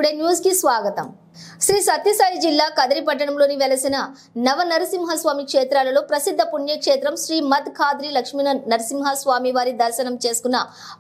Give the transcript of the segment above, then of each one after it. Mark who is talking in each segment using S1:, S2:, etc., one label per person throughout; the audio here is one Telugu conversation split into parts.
S1: టుడే న్యూస్ కి స్వాగతం. శ్రీ సత్యసాయి జిల్లా కదిరి పట్టణంలోని వెలసిన నవ నరసింహస్వామి క్షేత్రాలలో ప్రసిద్ధ పుణ్యక్షేత్రం శ్రీ మద్ ఖాద్రి లక్ష్మీ నరసింహస్వామి వారి దర్శనం చేసుకున్న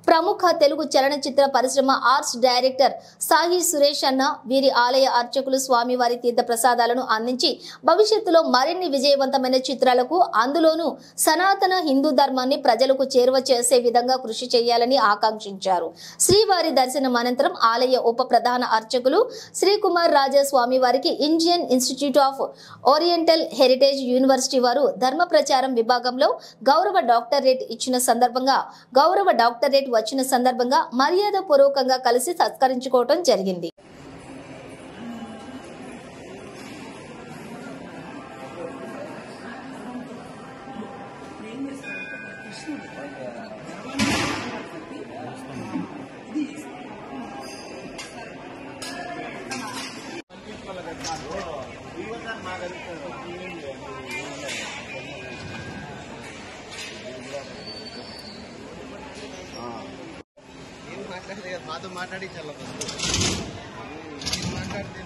S1: ప్రముఖ తెలుగు చలనచిత్ర పరిశ్రమ ఆర్ట్స్ డైరెక్టర్ సాహి సురేష్ అన్న వీరి ఆలయ అర్చకులు స్వామి వారి తీర్థ ప్రసాదాలను అందించి భవిష్యత్తులో మరిన్ని విజయవంతమైన చిత్రాలకు అందులోనూ సనాతన హిందూ ధర్మాన్ని ప్రజలకు చేరువ చేసే విధంగా కృషి చేయాలని ఆకాంక్షించారు. శ్రీవారి దర్శనం అనంతరం ఆలయ ఉప ప్రధాన అర్చకులు శ్రీ కుమార్ రాజా స్వామి వారికి Indian institute of oriental heritage university వారు ధర్మ ప్రచారం విభాగంలో గౌరవ డాక్టరేట్ వచ్చిన సందర్భంగా మర్యాద పూర్వకంగా కలిసి సత్కరించుకోవడం జరిగింది.
S2: మాట్లాడి చాలా మాట్లాడితే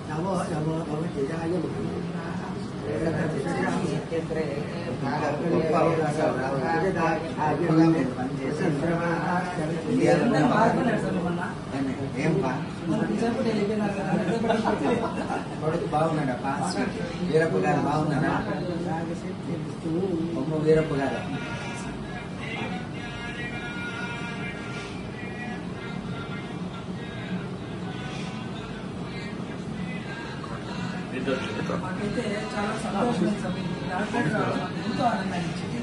S2: నమో నమో భవతిజాయ బాగున్నాడా వీరప్ప గారు బాగున్నారా వీరప్ప గారు
S3: మాకైతే చాలా సంతోషం ఎంతో ఆనందాన్ని
S2: ఇచ్చింది.